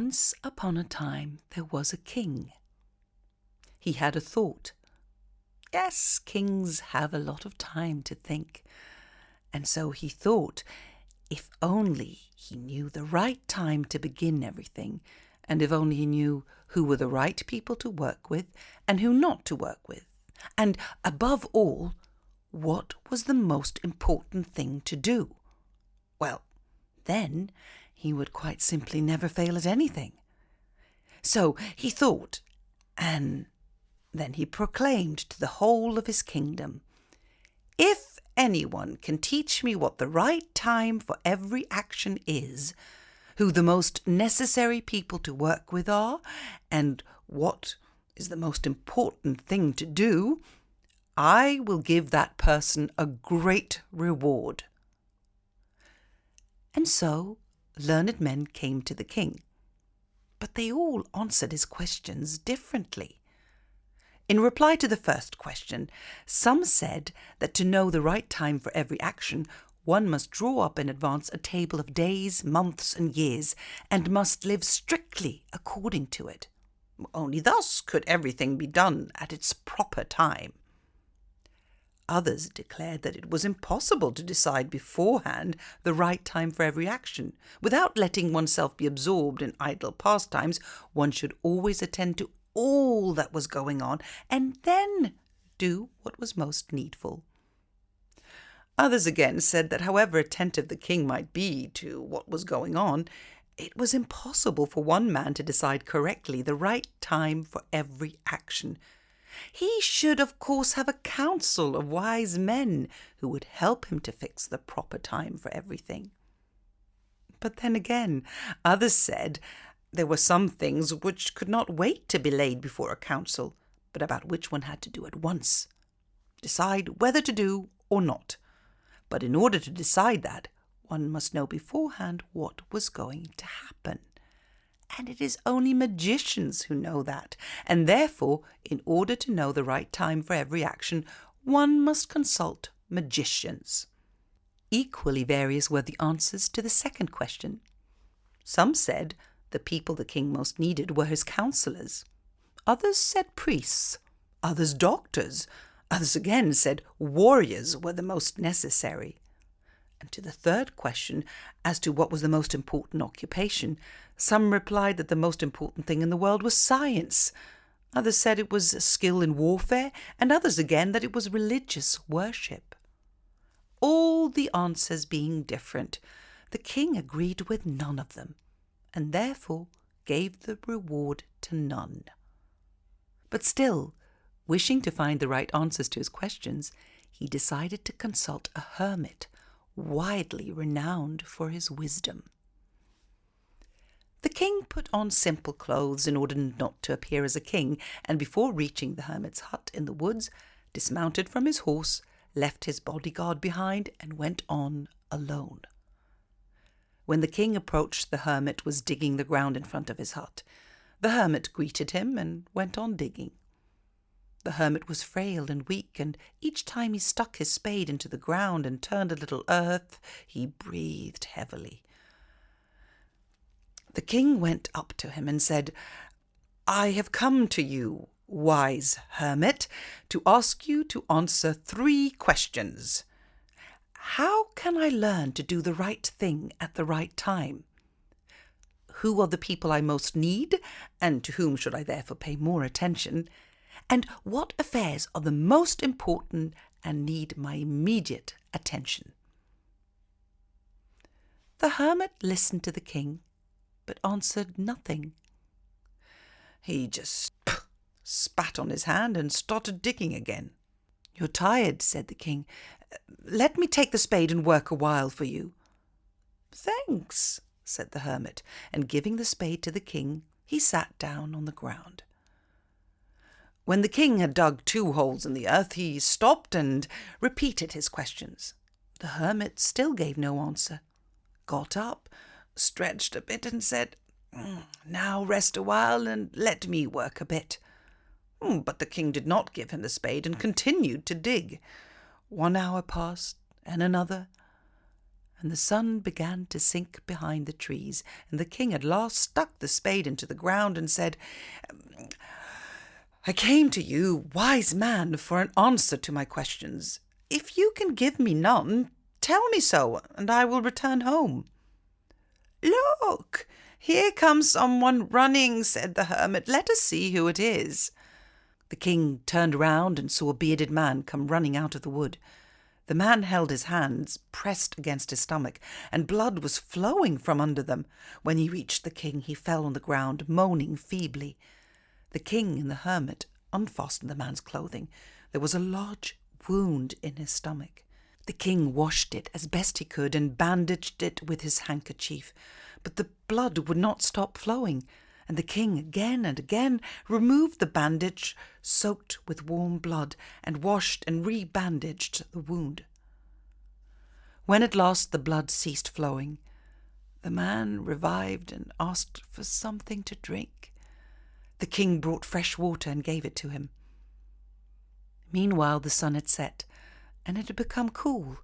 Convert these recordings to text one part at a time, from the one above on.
Once upon a time there was a king. He had a thought. Yes, kings have a lot of time to think. And so he thought, if only he knew the right time to begin everything, and if only he knew who were the right people to work with and who not to work with, and above all, what was the most important thing to do, well, then he would quite simply never fail at anything. So he thought, and then he proclaimed to the whole of his kingdom, "If anyone can teach me what the right time for every action is, who the most necessary people to work with are, and what is the most important thing to do, I will give that person a great reward." And so learned men came to the king, but they all answered his questions differently. In reply to the first question, some said that to know the right time for every action, one must draw up in advance a table of days, months, and years, and must live strictly according to it. Only thus could everything be done at its proper time. Others declared that it was impossible to decide beforehand the right time for every action. Without letting oneself be absorbed in idle pastimes, one should always attend to all that was going on and then do what was most needful. Others again said that however attentive the king might be to what was going on, it was impossible for one man to decide correctly the right time for every action. He should, of course, have a council of wise men who would help him to fix the proper time for everything. But then again, others said there were some things which could not wait to be laid before a council, but about which one had to do at once. Decide whether to do or not. But in order to decide that, one must know beforehand what was going to happen. And it is only magicians who know that, and therefore, in order to know the right time for every action, one must consult magicians. Equally various were the answers to the second question. Some said the people the king most needed were his counselors. Others said priests, others doctors, others again said warriors were the most necessary. And to the third question, as to what was the most important occupation, some replied that the most important thing in the world was science. Others said it was skill in warfare, and others again that it was religious worship. All the answers being different, the king agreed with none of them, and therefore gave the reward to none. But still, wishing to find the right answers to his questions, he decided to consult a hermit, widely renowned for his wisdom. The king put on simple clothes in order not to appear as a king, and before reaching the hermit's hut in the woods, dismounted from his horse, left his bodyguard behind, and went on alone. When the king approached, the hermit was digging the ground in front of his hut. The hermit greeted him and went on digging. The hermit was frail and weak, and each time he stuck his spade into the ground and turned a little earth, he breathed heavily. The king went up to him and said, "I have come to you, wise hermit, to ask you to answer 3 questions. How can I learn to do the right thing at the right time? Who are the people I most need, and to whom should I therefore pay more attention? And what affairs are the most important and need my immediate attention?" The hermit listened to the king, but answered nothing. He just spat on his hand and started digging again. "You're tired," said the king. "Let me take the spade and work a while for you." "Thanks," said the hermit, and giving the spade to the king, he sat down on the ground. When the king had dug 2 holes in the earth, he stopped and repeated his questions. The hermit still gave no answer, got up, stretched a bit and said, "Now rest a while and let me work a bit." But the king did not give him the spade and continued to dig. 1 hour passed, and another, and the sun began to sink behind the trees, and the king at last stuck the spade into the ground and said, "I came to you, wise man, for an answer to my questions. If you can give me none, tell me so, and I will return home." "Look, here comes someone running," said the hermit. "Let us see who it is." The king turned round and saw a bearded man come running out of the wood. The man held his hands pressed against his stomach, and blood was flowing from under them. When he reached the king, he fell on the ground, moaning feebly. The king and the hermit unfastened the man's clothing. There was a large wound in his stomach. The king washed it as best he could and bandaged it with his handkerchief, but the blood would not stop flowing, and the king again and again removed the bandage soaked with warm blood and washed and re-bandaged the wound. When at last the blood ceased flowing, the man revived and asked for something to drink. The king brought fresh water and gave it to him. Meanwhile the sun had set, and it had become cool,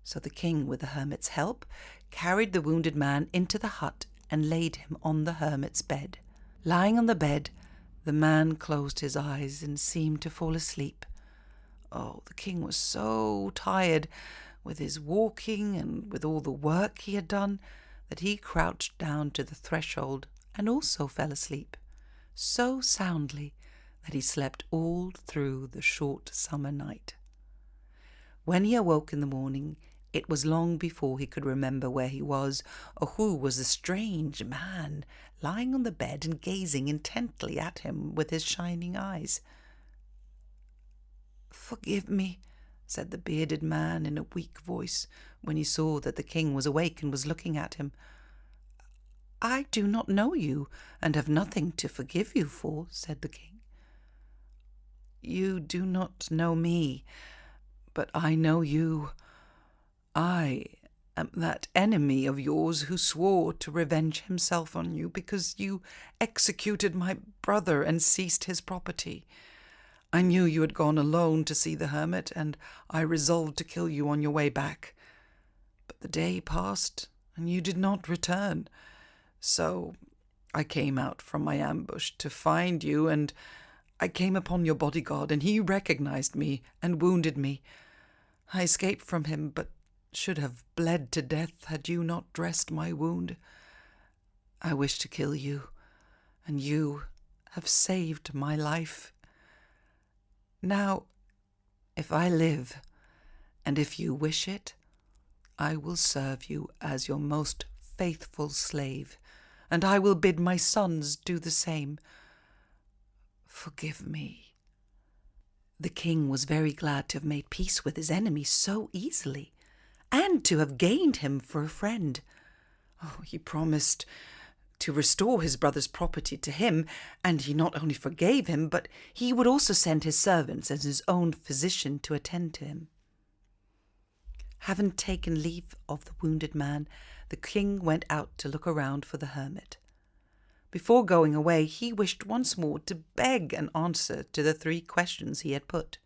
so the king, with the hermit's help, carried the wounded man into the hut and laid him on the hermit's bed. Lying on the bed, the man closed his eyes and seemed to fall asleep. Oh, the king was so tired with his walking and with all the work he had done that he crouched down to the threshold and also fell asleep, so soundly that he slept all through the short summer night. When he awoke in the morning, it was long before he could remember where he was, or who was the strange man lying on the bed and gazing intently at him with his shining eyes. "Forgive me," said the bearded man in a weak voice, when he saw that the king was awake and was looking at him. "I do not know you, and have nothing to forgive you for," said the king. "You do not know me, but I know you. I am that enemy of yours who swore to revenge himself on you because you executed my brother and seized his property. I knew you had gone alone to see the hermit, and I resolved to kill you on your way back. But the day passed, and you did not return. So I came out from my ambush to find you, and I came upon your bodyguard, and he recognized me and wounded me. I escaped from him, but should have bled to death had you not dressed my wound. I wished to kill you, and you have saved my life. Now, if I live, and if you wish it, I will serve you as your most faithful slave, and I will bid my sons do the same. Forgive me." The king was very glad to have made peace with his enemy so easily, and to have gained him for a friend. He promised to restore his brother's property to him, and he not only forgave him, but he would also send his servants as his own physician to attend to him. Having taken leave of the wounded man, the king went out to look around for the hermit. Before going away, he wished once more to beg an answer to the 3 questions he had put.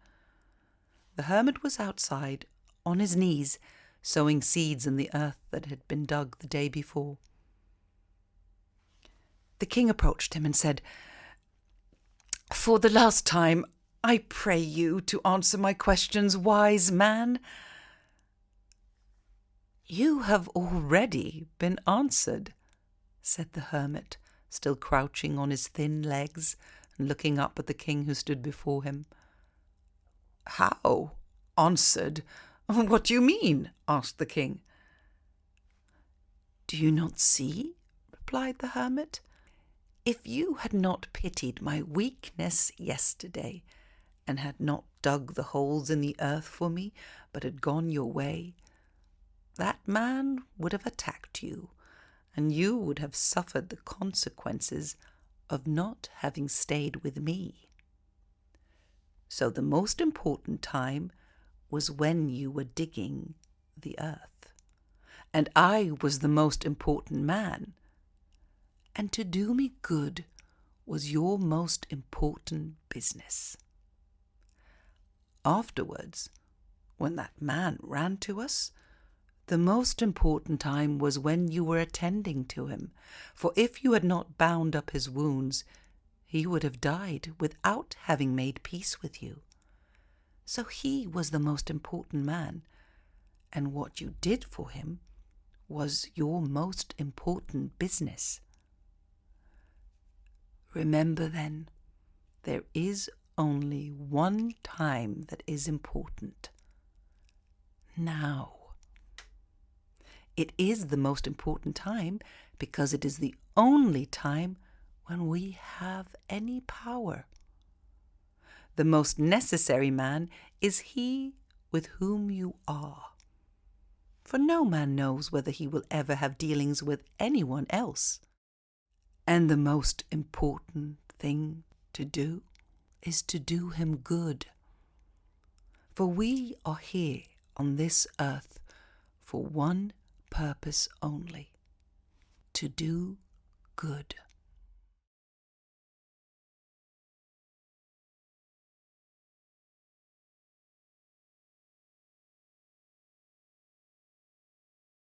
The hermit was outside, on his knees, sowing seeds in the earth that had been dug the day before. The king approached him and said, "For the last time, I pray you to answer my questions, wise man." "You have already been answered," said the hermit, still crouching on his thin legs and looking up at the king who stood before him. "How? Answered? What do you mean?" asked the king. "Do you not see?" replied the hermit. "If you had not pitied my weakness yesterday, and had not dug the holes in the earth for me, but had gone your way, that man would have attacked you, and you would have suffered the consequences of not having stayed with me. So the most important time was when you were digging the earth, and I was the most important man, and to do me good was your most important business. Afterwards, when that man ran to us, The most important time was when you were attending to him, for if you had not bound up his wounds, he would have died without having made peace with you. So he was the most important man, and what you did for him was your most important business. Remember then, there is only one time that is important. Now. It is the most important time because it is the only time when we have any power. The most necessary man is he with whom you are. For no man knows whether he will ever have dealings with anyone else. And the most important thing to do is to do him good. For we are here on this earth for one purpose only: to do good.